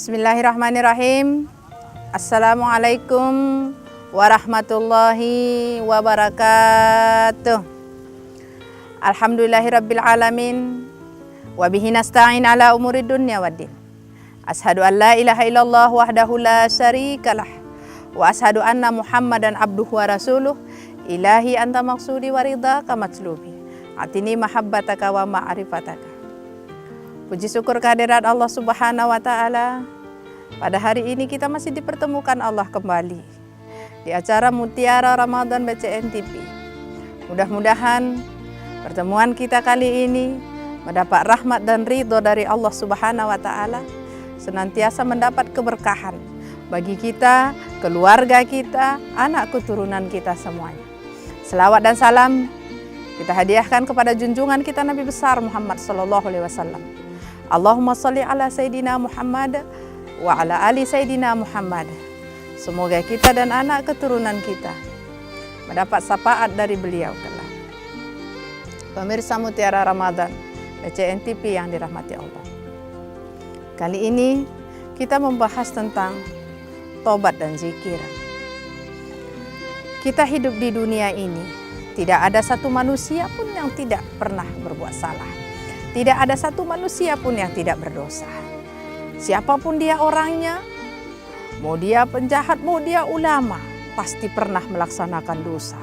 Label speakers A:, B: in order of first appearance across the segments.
A: Bismillahirrahmanirrahim. Assalamualaikum warahmatullahi wabarakatuh. Alhamdulillahirabbil alamin. Wa bihi nasta'in ala umurid dunya waddin. Ashhadu an la ilaha illallah wahdahu la syarikalah. Wa ashhadu anna Muhammadan abduhu wa rasuluh. Ilahi anta maksudi wa ridhaka matslubi. Atini mahabbataka wa ma'rifataka. Puji syukur kehadirat Allah Subhanahu wa Ta'ala. Pada hari ini kita masih dipertemukan Allah kembali di acara Mutiara Ramadan BCN TV. Mudah-mudahan pertemuan kita kali ini mendapat rahmat dan ridho dari Allah Subhanahu wa Ta'ala, senantiasa mendapat keberkahan bagi kita, keluarga kita, anak keturunan kita semuanya. Selawat dan salam kita hadiahkan kepada junjungan kita Nabi besar Muhammad sallallahu alaihi wasallam. Allahumma sholli ala Sayyidina Muhammad wa ala ali Sayyidina Muhammad. Semoga kita dan anak keturunan kita mendapat syafaat dari beliau kelak. Pemirsa Mutiara Ramadan BCN TV yang dirahmati Allah. Kali ini kita membahas tentang tobat dan zikir. Kita hidup di dunia ini, tidak ada satu manusia pun yang tidak pernah berbuat salah. Tidak ada satu manusia pun yang tidak berdosa. Siapapun dia orangnya, mau dia penjahat, mau dia ulama, pasti pernah melaksanakan dosa.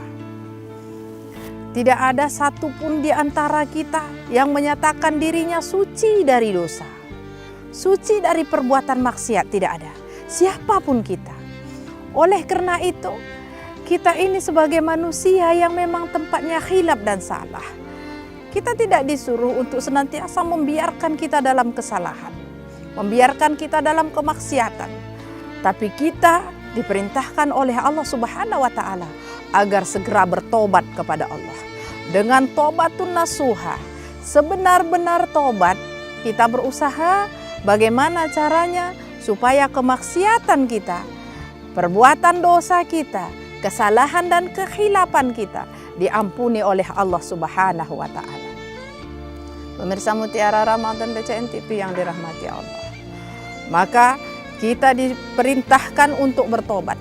A: Tidak ada satupun di antara kita yang menyatakan dirinya suci dari dosa. Suci dari perbuatan maksiat, tidak ada. Siapapun kita. Oleh karena itu, kita ini sebagai manusia yang memang tempatnya khilaf dan salah. Kita tidak disuruh untuk senantiasa membiarkan kita dalam kesalahan, membiarkan kita dalam kemaksiatan. Tapi kita diperintahkan oleh Allah Subhanahu wa Ta'ala agar segera bertobat kepada Allah. Dengan tobatun nasuha, sebenar-benar tobat, kita berusaha bagaimana caranya supaya kemaksiatan kita, perbuatan dosa kita, kesalahan dan kekhilafan kita diampuni oleh Allah Subhanahu wa Ta'ala. Pemirsa Mutiara Ramadan BCN TV yang dirahmati Allah. Maka kita diperintahkan untuk bertobat.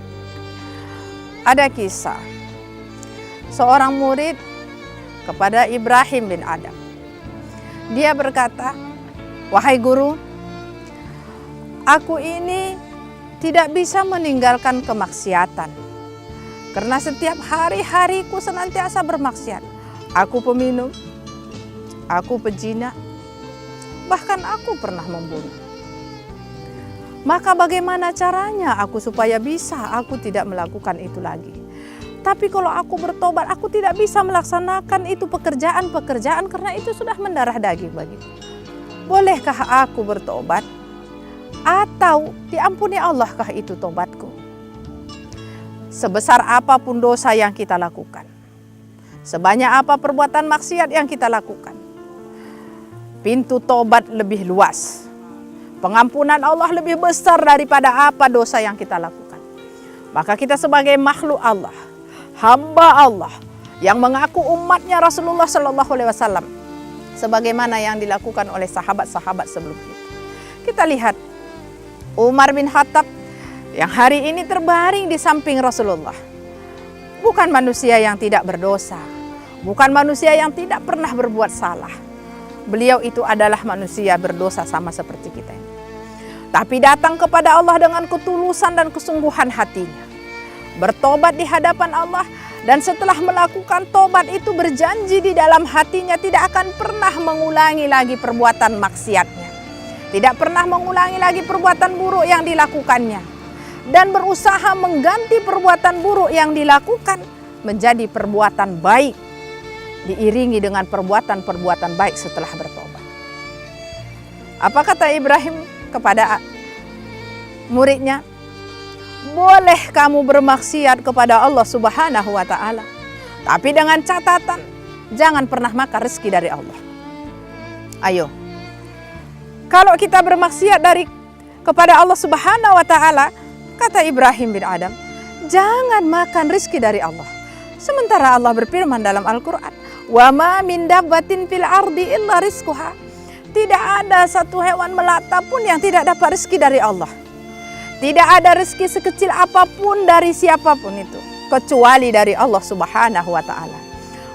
A: Ada kisah seorang murid kepada Ibrahim bin Adam. Dia berkata, "Wahai guru, aku ini tidak bisa meninggalkan kemaksiatan. Karena setiap hari-hariku senantiasa bermaksiat. Aku peminum, aku pezina, bahkan aku pernah membunuh. Maka bagaimana caranya aku supaya aku tidak melakukan itu lagi? Tapi kalau aku bertobat, aku tidak bisa melaksanakan itu pekerjaan-pekerjaan karena itu sudah mendarah daging bagiku. Bolehkah aku bertobat? Atau diampuni Allahkah itu tobatku? Sebesar apapun dosa yang kita lakukan, sebanyak apa perbuatan maksiat yang kita lakukan, pintu tobat lebih luas. Pengampunan Allah lebih besar daripada apa dosa yang kita lakukan. Maka kita sebagai makhluk Allah, hamba Allah yang mengaku umatnya Rasulullah Sallallahu Alaihi Wasallam, sebagaimana yang dilakukan oleh sahabat-sahabat sebelum itu. Kita lihat Umar bin Khattab yang hari ini terbaring di samping Rasulullah. Bukan manusia yang tidak berdosa, bukan manusia yang tidak pernah berbuat salah. Beliau itu adalah manusia berdosa sama seperti kita ini. Tapi datang kepada Allah dengan ketulusan dan kesungguhan hatinya. Bertobat di hadapan Allah, dan setelah melakukan tobat itu berjanji di dalam hatinya tidak akan pernah mengulangi lagi perbuatan maksiatnya. Tidak pernah mengulangi lagi perbuatan buruk yang dilakukannya. Dan berusaha mengganti perbuatan buruk yang dilakukan menjadi perbuatan baik, diiringi dengan perbuatan-perbuatan baik setelah bertobat. Apa kata Ibrahim kepada muridnya? Boleh kamu bermaksiat kepada Allah Subhanahu wa Ta'ala, tapi dengan catatan jangan pernah makan rezeki dari Allah. Ayo, kalau kita bermaksiat kepada Allah Subhanahu wa Ta'ala, kata Ibrahim bin Adam, jangan makan rezeki dari Allah. Sementara Allah berfirman dalam Al-Quran, "Wa ma min dabbatin fil ardi illa rizquha." Tidak ada satu hewan melata pun yang tidak dapat rezeki dari Allah. Tidak ada rezeki sekecil apapun dari siapapun itu, kecuali dari Allah Subhanahu wa Ta'ala.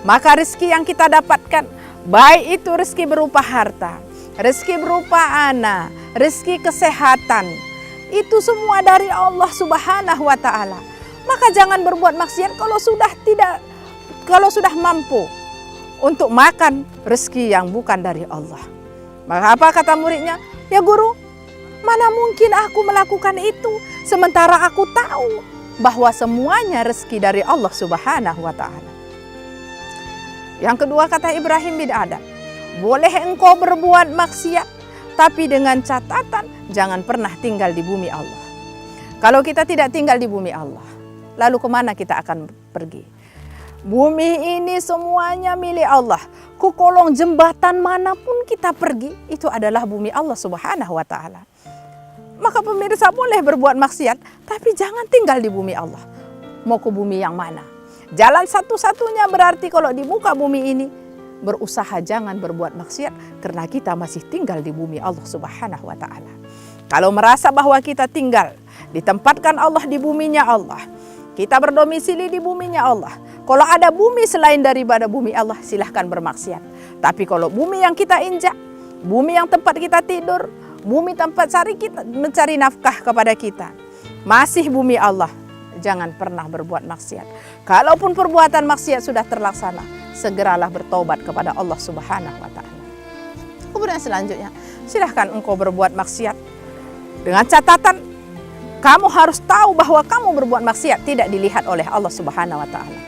A: Maka rezeki yang kita dapatkan, baik itu rezeki berupa harta, rezeki berupa anak, rezeki kesehatan, itu semua dari Allah Subhanahu wa Ta'ala. Maka jangan berbuat maksiat kalau sudah mampu untuk makan rezeki yang bukan dari Allah. Maka apa kata muridnya? Ya guru, mana mungkin aku melakukan itu sementara aku tahu bahwa semuanya rezeki dari Allah Subhanahu wa Ta'ala. Yang kedua kata Ibrahim bin Adham, boleh engkau berbuat maksiat, tapi dengan catatan jangan pernah tinggal di bumi Allah. Kalau kita tidak tinggal di bumi Allah, lalu kemana kita akan pergi? Bumi ini semuanya milik Allah. Ku kolong jembatan manapun kita pergi, itu adalah bumi Allah Subhanahu wa Ta'ala. Maka pemirsa boleh berbuat maksiat, tapi jangan tinggal di bumi Allah. Mau ke bumi yang mana? Jalan satu-satunya berarti kalau di muka bumi ini, berusaha jangan berbuat maksiat, karena kita masih tinggal di bumi Allah Subhanahu wa Ta'ala. Kalau merasa bahwa kita tinggal, ditempatkan Allah di buminya Allah, kita berdomisili di buminya Allah. Kalau ada bumi selain daripada bumi Allah, silahkan bermaksiat. Tapi kalau bumi yang kita injak, bumi yang tempat kita tidur, bumi tempat kita mencari nafkah kepada kita, masih bumi Allah, jangan pernah berbuat maksiat. Kalaupun perbuatan maksiat sudah terlaksana, segeralah bertobat kepada Allah Subhanahu wa Ta'ala. Kemudian selanjutnya, silahkan engkau berbuat maksiat. Dengan catatan, kamu harus tahu bahwa kamu berbuat maksiat tidak dilihat oleh Allah Subhanahu wa Ta'ala.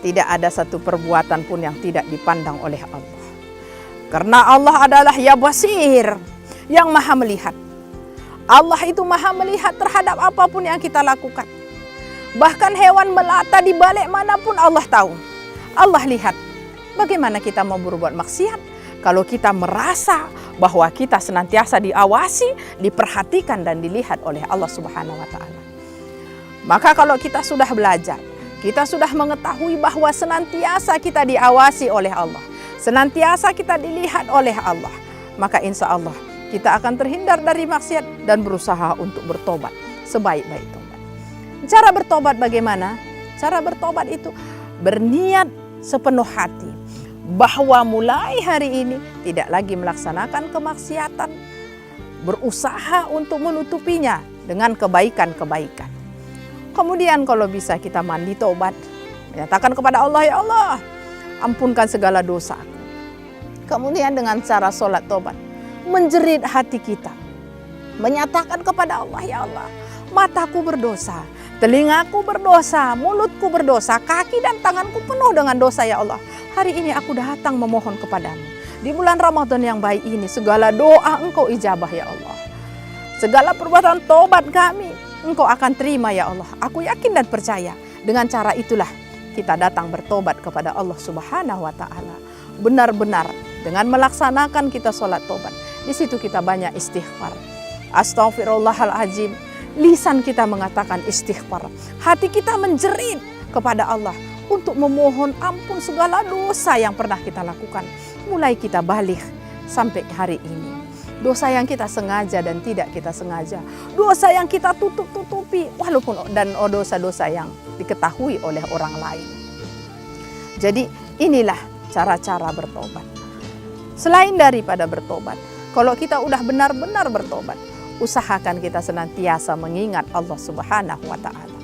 A: Tidak ada satu perbuatan pun yang tidak dipandang oleh Allah. Karena Allah adalah Ya Basir, yang maha melihat. Allah itu maha melihat terhadap apapun yang kita lakukan. Bahkan hewan melata di balik manapun Allah tahu. Allah lihat. Bagaimana kita mau berbuat maksiat kalau kita merasa bahwa kita senantiasa diawasi, diperhatikan dan dilihat oleh Allah Subhanahu wa Ta'ala. Maka kalau kita sudah belajar, kita sudah mengetahui bahwa senantiasa kita diawasi oleh Allah, senantiasa kita dilihat oleh Allah, maka insya Allah kita akan terhindar dari maksiat dan berusaha untuk bertobat sebaik-baik tobat. Cara bertobat bagaimana? Cara bertobat itu berniat sepenuh hati bahwa mulai hari ini tidak lagi melaksanakan kemaksiatan, berusaha untuk menutupinya dengan kebaikan-kebaikan. Kemudian kalau bisa kita mandi tobat, menyatakan kepada Allah, ya Allah, ampunkan segala dosa. Kemudian dengan cara sholat tobat, menjerit hati kita, menyatakan kepada Allah, ya Allah, mataku berdosa, telingaku berdosa, mulutku berdosa, kaki dan tanganku penuh dengan dosa ya Allah. Hari ini aku datang memohon kepadamu. Di bulan Ramadan yang baik ini, segala doa Engkau ijabah ya Allah. Segala perbuatan tobat kami Engkau akan terima ya Allah. Aku yakin dan percaya dengan cara itulah kita datang bertobat kepada Allah Subhanahu wa Ta'ala. Benar-benar dengan melaksanakan kita sholat tobat. Di situ kita banyak istighfar. Astaghfirullahaladzim. Lisan kita mengatakan istighfar. Hati kita menjerit kepada Allah untuk memohon ampun segala dosa yang pernah kita lakukan. Mulai kita balik sampai hari ini. Dosa yang kita sengaja dan tidak kita sengaja. Dosa yang kita tutup-tutupi walaupun dan dosa-dosa yang diketahui oleh orang lain. Jadi inilah cara-cara bertobat. Selain daripada bertobat, kalau kita udah benar-benar bertobat, usahakan kita senantiasa mengingat Allah Subhanahu wa Ta'ala.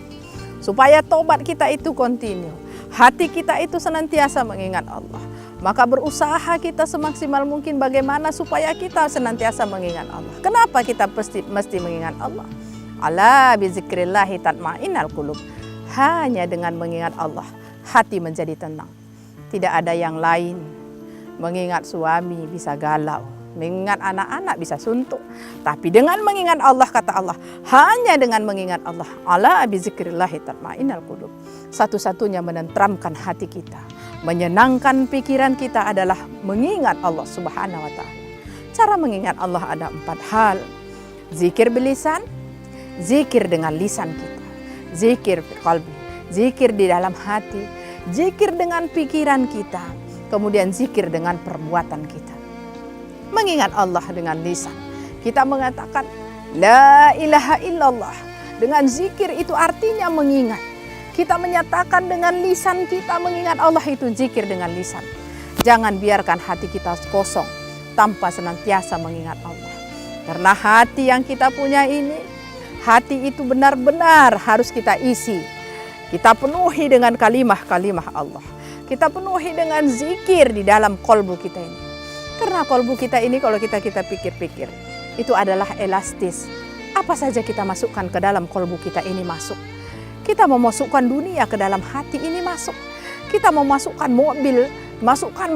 A: Supaya tobat kita itu kontinu. Hati kita itu senantiasa mengingat Allah. Maka berusaha kita semaksimal mungkin bagaimana supaya kita senantiasa mengingat Allah. Kenapa kita mesti mengingat Allah? Ala bizikrillahi tatma'innal qulub. Hanya dengan mengingat Allah, hati menjadi tenang. Tidak ada yang lain. Mengingat suami bisa galau. Mengingat anak-anak bisa suntuk. Tapi dengan mengingat Allah, kata Allah, hanya dengan mengingat Allah, ala bizikrillahi tatma'innal qulub. Satu-satunya menenteramkan hati kita, menyenangkan pikiran kita adalah mengingat Allah Subhanahu wa Ta'ala. Cara mengingat Allah ada 4 hal. Zikir bilisan, zikir dengan lisan kita, zikir qalbi, zikir di dalam hati, zikir dengan pikiran kita, kemudian zikir dengan perbuatan kita. mengingat Allah dengan lisan. Kita mengatakan la ilaha illallah. Dengan zikir itu artinya mengingat. Kita menyatakan dengan lisan kita mengingat Allah, itu zikir dengan lisan. Jangan biarkan hati kita kosong tanpa senantiasa mengingat Allah. Karena hati yang kita punya ini, hati itu benar-benar harus kita isi. Kita penuhi dengan kalimah-kalimah Allah. Kita penuhi dengan zikir di dalam kolbu kita ini. Karena kolbu kita ini kalau kita pikir-pikir, itu adalah elastis. Apa saja kita masukkan ke dalam kolbu kita ini masuk. Kita mau masukkan dunia ke dalam hati ini masuk. Kita mau masukkan mobil, masukkan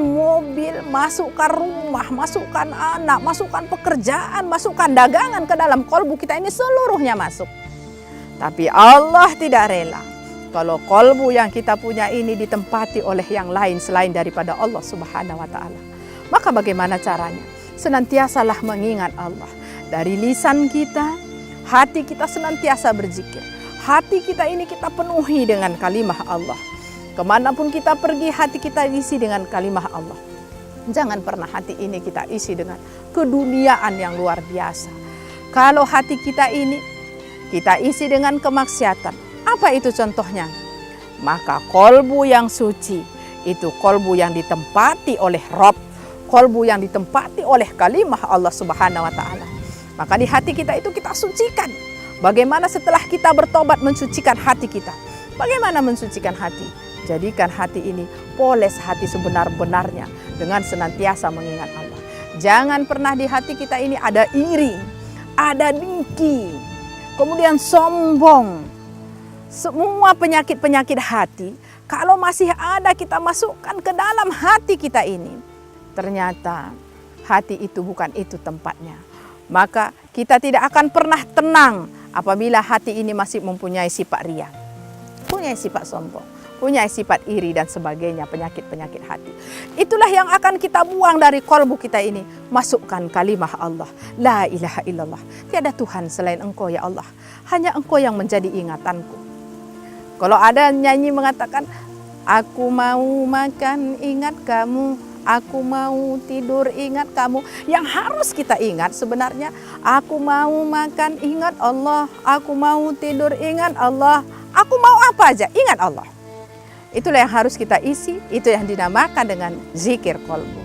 A: rumah, masukkan anak, masukkan pekerjaan, masukkan dagangan ke dalam kolbu kita ini, seluruhnya masuk. Tapi Allah tidak rela kalau kolbu yang kita punya ini ditempati oleh yang lain selain daripada Allah Subhanahu wa Ta'ala. Maka bagaimana caranya? Senantiasalah mengingat Allah. Dari lisan kita, hati kita senantiasa berzikir. Hati kita ini kita penuhi dengan kalimah Allah. Kemanapun kita pergi, hati kita isi dengan kalimah Allah. Jangan pernah hati ini kita isi dengan keduniaan yang luar biasa. Kalau hati kita ini kita isi dengan kemaksiatan, apa itu contohnya? Maka kolbu yang suci, itu kolbu yang ditempati oleh Rabb, kolbu yang ditempati oleh kalimah Allah Subhanahu wa Ta'ala. Maka di hati kita itu kita sucikan. Bagaimana setelah kita bertobat mensucikan hati kita? Bagaimana mensucikan hati? Jadikan hati ini poles hati sebenar-benarnya dengan senantiasa mengingat Allah. Jangan pernah di hati kita ini ada iri, ada dengki, kemudian sombong. Semua penyakit-penyakit hati, kalau masih ada kita masukkan ke dalam hati kita ini, ternyata hati itu bukan itu tempatnya. Maka kita tidak akan pernah tenang apabila hati ini masih mempunyai sifat riya, punya sifat sombong, punya sifat iri dan sebagainya, penyakit-penyakit hati. Itulah yang akan kita buang dari kolbu kita ini. Masukkan kalimah Allah, la ilaha illallah. Tiada Tuhan selain Engkau ya Allah. Hanya Engkau yang menjadi ingatanku. Kalau ada nyanyi mengatakan, aku mau makan ingat kamu, aku mau tidur ingat kamu. Yang harus kita ingat sebenarnya, aku mau makan ingat Allah, aku mau tidur ingat Allah, aku mau apa aja ingat Allah. Itulah yang harus kita isi, itu yang dinamakan dengan zikir kolbu.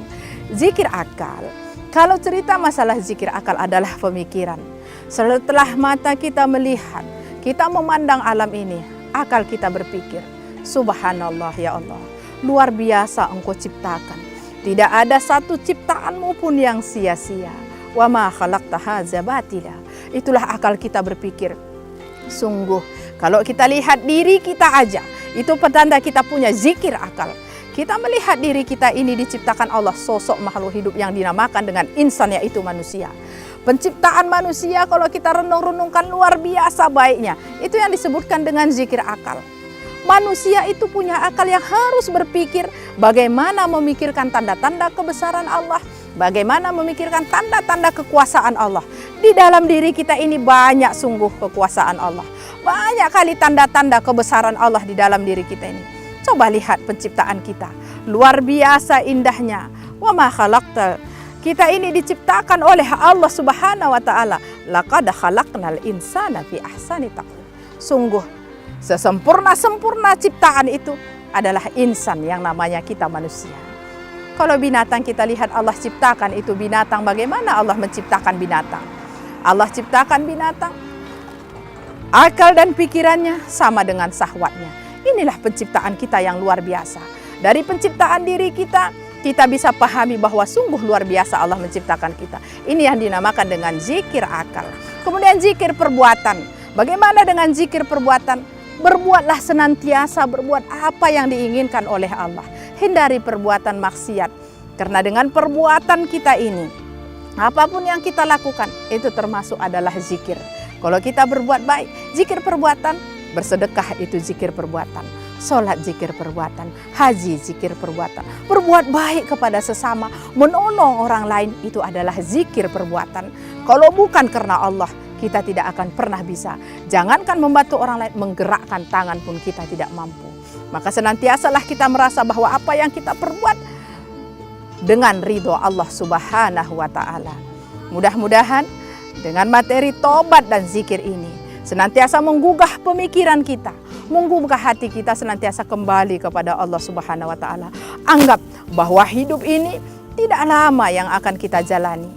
A: Zikir akal, kalau cerita masalah zikir akal adalah pemikiran. Setelah mata kita melihat, kita memandang alam ini, akal kita berpikir, subhanallah ya Allah, luar biasa Engkau ciptakan. Tidak ada satu ciptaanmu pun yang sia-sia. Wa ma khalaqta hadza batila. Itulah akal kita berpikir. Sungguh, kalau kita lihat diri kita aja, itu petanda kita punya zikir akal. Kita melihat diri kita ini diciptakan Allah, sosok makhluk hidup yang dinamakan dengan insan, yaitu manusia. Penciptaan manusia kalau kita renung-renungkan luar biasa baiknya. Itu yang disebutkan dengan zikir akal. Manusia itu punya akal yang harus berpikir bagaimana memikirkan tanda-tanda kebesaran Allah, bagaimana memikirkan tanda-tanda kekuasaan Allah. Di dalam diri kita ini banyak sungguh kekuasaan Allah. Banyak kali tanda-tanda kebesaran Allah di dalam diri kita ini. Coba lihat penciptaan kita. Luar biasa indahnya. Wa ma khalaqta. Kita ini diciptakan oleh Allah Subhanahu wa Ta'ala. Laqad khalaqnal insana fi ahsani taqwim. Sungguh sesempurna-sempurna ciptaan itu adalah insan yang namanya kita manusia. Kalau binatang kita lihat Allah ciptakan itu binatang, bagaimana Allah menciptakan binatang? Allah ciptakan binatang, akal dan pikirannya sama dengan syahwatnya. Inilah penciptaan kita yang luar biasa. Dari penciptaan diri kita, kita bisa pahami bahwa sungguh luar biasa Allah menciptakan kita. Ini yang dinamakan dengan zikir akal. Kemudian zikir perbuatan. Bagaimana dengan zikir perbuatan? Berbuatlah senantiasa berbuat apa yang diinginkan oleh Allah. Hindari perbuatan maksiat. Karena dengan perbuatan kita ini, apapun yang kita lakukan, itu termasuk adalah zikir. Kalau kita berbuat baik, zikir perbuatan. Bersedekah itu zikir perbuatan. Sholat zikir perbuatan. Haji zikir perbuatan. Berbuat baik kepada sesama, menolong orang lain, itu adalah zikir perbuatan. Kalau bukan karena Allah, kita tidak akan pernah bisa. Jangankan membantu orang lain, menggerakkan tangan pun kita tidak mampu. Maka senantiasalah kita merasa bahwa apa yang kita perbuat dengan ridho Allah Subhanahu wa Ta'ala. Mudah-mudahan dengan materi tobat dan zikir ini senantiasa menggugah pemikiran kita, menggugah hati kita senantiasa kembali kepada Allah Subhanahu wa Ta'ala. Anggap bahwa hidup ini tidak lama yang akan kita jalani,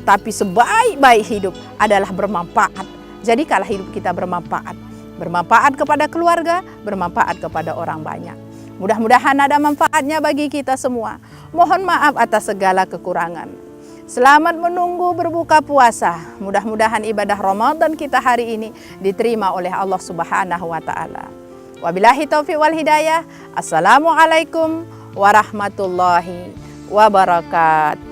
A: tapi sebaik-baik hidup adalah bermanfaat. Jadikanlah hidup kita bermanfaat. Bermanfaat kepada keluarga, bermanfaat kepada orang banyak. Mudah-mudahan ada manfaatnya bagi kita semua. Mohon maaf atas segala kekurangan. Selamat menunggu berbuka puasa. Mudah-mudahan ibadah Ramadan kita hari ini diterima oleh Allah Subhanahu wa Ta'ala. Wabillahi taufiq wal hidayah. Assalamualaikum warahmatullahi wabarakatuh.